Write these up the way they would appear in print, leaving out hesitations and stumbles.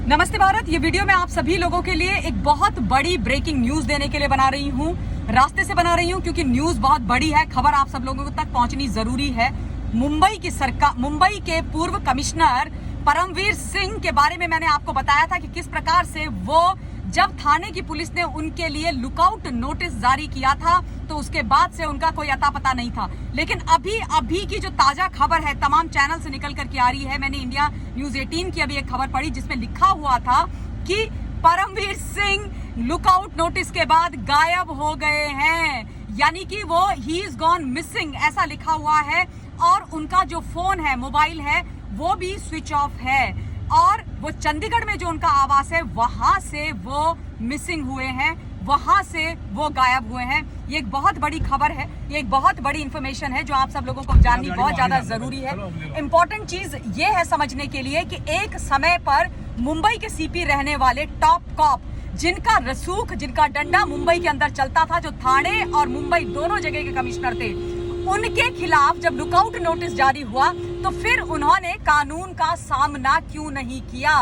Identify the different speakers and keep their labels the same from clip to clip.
Speaker 1: नमस्ते भारत। ये वीडियो मैं आप सभी लोगों के लिए एक बहुत बड़ी ब्रेकिंग न्यूज देने के लिए बना रही हूँ। रास्ते से बना रही हूँ क्योंकि न्यूज बहुत बड़ी है, खबर आप सब लोगों तक पहुंचनी जरूरी है। मुंबई के पूर्व कमिश्नर परमवीर सिंह के बारे में मैंने आपको बताया था कि किस प्रकार से वो जब थाने की पुलिस ने उनके लिए लुकआउट नोटिस जारी किया था तो उसके बाद से उनका कोई अता पता नहीं था। लेकिन अभी की जो ताजा खबर है, तमाम चैनल से निकल करके आ रही है। मैंने इंडिया न्यूज 18 की अभी एक खबर पढ़ी जिसमें लिखा हुआ था कि परमवीर सिंह लुकआउट नोटिस के बाद गायब हो गए हैं, यानी कि वो ही इज गॉन मिसिंग ऐसा लिखा हुआ है। और उनका जो फोन है, मोबाइल है, वो भी स्विच ऑफ है और वो चंडीगढ़ में जो उनका आवास है वहां से वो मिसिंग हुए हैं, वहां से वो गायब हुए हैं। ये एक बहुत बड़ी खबर है, ये एक बहुत बड़ी इंफॉर्मेशन है जो आप सब लोगों को जाननी बहुत ज्यादा जरूरी है। इंपॉर्टेंट चीज ये है समझने के लिए कि एक समय पर मुंबई के सीपी रहने वाले टॉप कॉप, जिनका रसूख, जिनका डंडा मुंबई के अंदर चलता था, जो थाने और मुंबई दोनों जगह के कमिश्नर थे, उनके खिलाफ जब लुकआउट नोटिस जारी हुआ तो फिर उन्होंने कानून का सामना क्यों नहीं किया?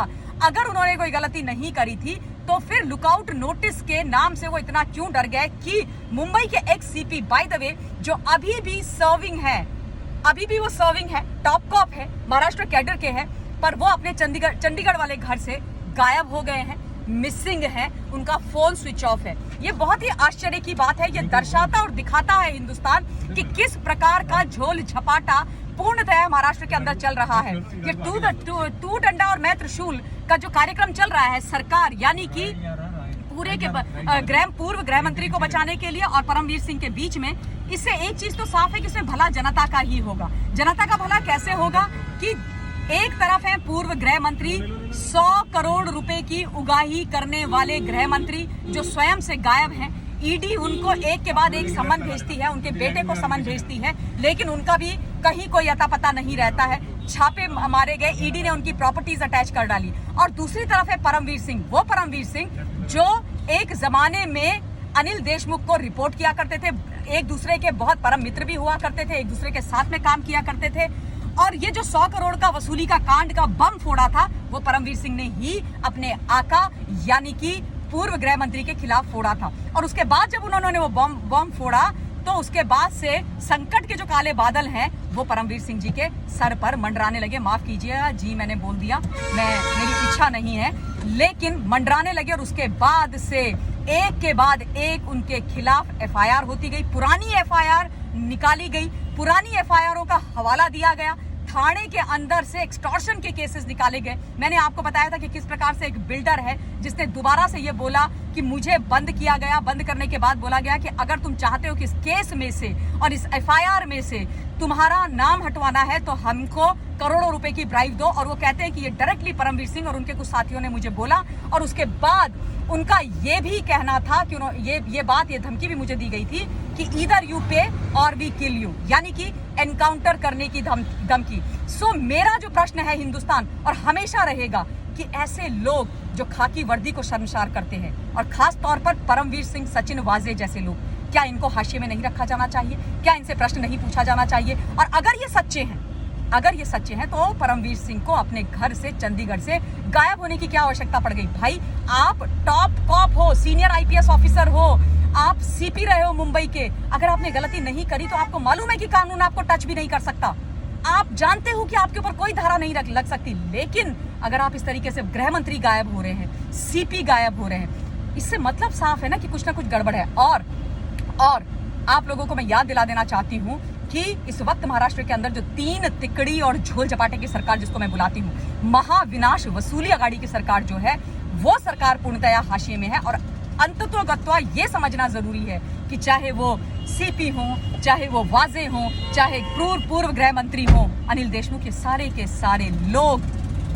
Speaker 1: अगर उन्होंने कोई गलती नहीं करी थी तो फिर लुकआउट नोटिस के नाम से वो इतना क्यों डर गए कि मुंबई के x CP, by the way, जो अभी भी सर्विंग है, टॉप कॉप है, महाराष्ट्र कैडर के हैं, पर वो अपने चंडीगढ़ वाले घर से गायब हो गए हैं, मिसिंग है, उनका फोन स्विच ऑफ है। ये बहुत ही आश्चर्य की बात है। ये दर्शाता और दिखाता है हिंदुस्तान कि किस प्रकार का झोल झपाटा पूर्णतः महाराष्ट्र के अंदर चल रहा है। ये तू डंडा और मैं त्रिशूल का जो कार्यक्रम चल रहा है, सरकार यानी कि पूरे के पूर्व गृह मंत्री को बचाने के लिए और परमवीर सिंह के बीच में, इससे एक चीज तो साफ है कि इसमें भला जनता का ही होगा। जनता का भला कैसे होगा कि एक तरफ है पूर्व गृह मंत्री, 100 करोड़ रुपए की उगाही करने वाले गृह मंत्री जो स्वयं से गायब हैं। ईडी उनको एक के बाद एक समन भेजती है, उनके बेटे को समन भेजती है, लेकिन उनका भी कहीं कोई अता पता नहीं रहता है। छापे मारे गए, ईडी ने उनकी प्रॉपर्टीज अटैच कर डाली। और दूसरी तरफ है परमवीर सिंह, वो परमवीर सिंह जो एक जमाने में अनिल देशमुख को रिपोर्ट किया करते थे, एक दूसरे के बहुत परम मित्र भी हुआ करते थे, एक दूसरे के साथ में काम किया करते थे। और ये जो 100 करोड़ का वसूली का कांड का बम फोड़ा था, वो परमवीर सिंह ने ही अपने आका यानी कि पूर्व गृह मंत्री के खिलाफ फोड़ा था। और उसके बाद जब उन्होंने वो बम फोड़ा तो उसके बाद से संकट के जो काले बादल हैं वो परमवीर सिंह जी के सर पर मंडराने लगे। माफ कीजिएगा जी, मैंने बोल दिया, मेरी इच्छा नहीं है, लेकिन मंडराने लगे। और उसके बाद से एक के बाद एक उनके खिलाफ एफआईआर होती गई, पुरानी एफआईआर निकाली गई, पुरानी एफआईआरों का हवाला दिया गया, थाने के अंदर से एक्सटॉर्शन के केसेस निकाले गए। मैंने आपको बताया था कि किस प्रकार से एक बिल्डर है जिसने दोबारा से ये बोला कि मुझे बंद किया गया, बंद करने के बाद बोला गया कि अगर तुम चाहते हो कि इस केस में से और इस एफआईआर में से तुम्हारा नाम हटवाना है तो हमको करोड़ों रुपए की ब्राइब दो। और वो कहते हैं कि ये डायरेक्टली परमवीर सिंह और उनके कुछ साथियों ने मुझे बोला। और उसके बाद उनका ये भी कहना था कि ये बात, ये धमकी भी मुझे दी गई थी कि ईदर यू पे और वी किल यू, यानी कि एनकाउंटर करने की धमकी। सो मेरा जो प्रश्न है हिंदुस्तान और हमेशा रहेगा कि ऐसे लोग जो खाकी वर्दी को शर्मसार करते हैं, और खास तौर पर परमवीर सिंह, सचिन वाजे जैसे लोग, क्या इनको हाशिए में नहीं रखा जाना चाहिए? क्या इनसे प्रश्न नहीं पूछा जाना चाहिए? और अगर ये सच्चे हैं तो परमवीर सिंह को अपने घर से, चंडीगढ़ से गायब होने की क्या आवश्यकता पड़ गई? भाई, आप टॉप कॉप हो, सीनियर आईपीएस ऑफिसर हो, आप सीपी रहे हो मुंबई के। अगर आपने गलती नहीं करी तो आपको मालूम है कि कानून आपको टच भी नहीं कर सकता। आप जानते हो कि आपके ऊपर कोई धारा नहीं लग सकती। लेकिन अगर आप इस तरीके से गृह मंत्री गायब हो रहे हैं, सीपी गायब हो रहे हैं, इससे मतलब साफ है ना कि कुछ ना कुछ गड़बड़ है। और आप लोगों को मैं याद दिला देना चाहती हूँ कि इस वक्त महाराष्ट्र के अंदर जो 3 तिकड़ी और झोल झपाटे की सरकार, जिसको मैं बुलाती हूँ महाविनाश वसूली अघाड़ी की सरकार जो है, वो सरकार पूर्णतया हाशिए में है। और अंततोगत्वा ये समझना जरूरी है कि चाहे वो सीपी हो, चाहे वो वाजे हो, चाहे पूर्व गृह मंत्री हो, अनिल देशमुख, के सारे लोग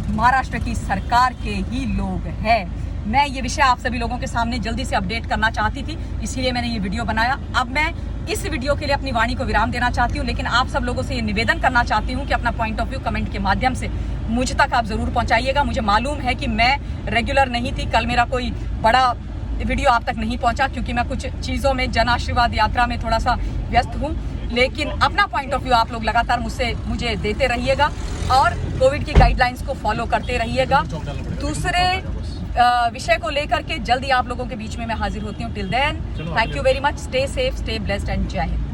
Speaker 1: महाराष्ट्र की सरकार के ही लोग हैं। मैं ये विषय आप सभी लोगों के सामने जल्दी से अपडेट करना चाहती थी, इसलिए मैंने ये वीडियो बनाया। अब मैं इस वीडियो के लिए अपनी वाणी को विराम देना चाहती हूँ, लेकिन आप सब लोगों से ये निवेदन करना चाहती हूँ कि अपना पॉइंट ऑफ व्यू कमेंट के माध्यम से मुझ तक आप जरूर पहुंचाइएगा। मुझे मालूम है कि मैं रेगुलर नहीं थी, कल मेरा कोई बड़ा वीडियो आप तक नहीं पहुंचा क्योंकि मैं कुछ चीज़ों में, जन आशीर्वाद यात्रा में थोड़ा सा व्यस्त हूँ। लेकिन अपना पॉइंट ऑफ व्यू आप लोग लगातार मुझे देते रहिएगा और कोविड की गाइडलाइंस को फॉलो करते रहिएगा। दूसरे विषय को लेकर के जल्दी आप लोगों के बीच में मैं हाजिर होती हूँ। Till then, thank you very much, stay safe, stay blessed and जय हिंद।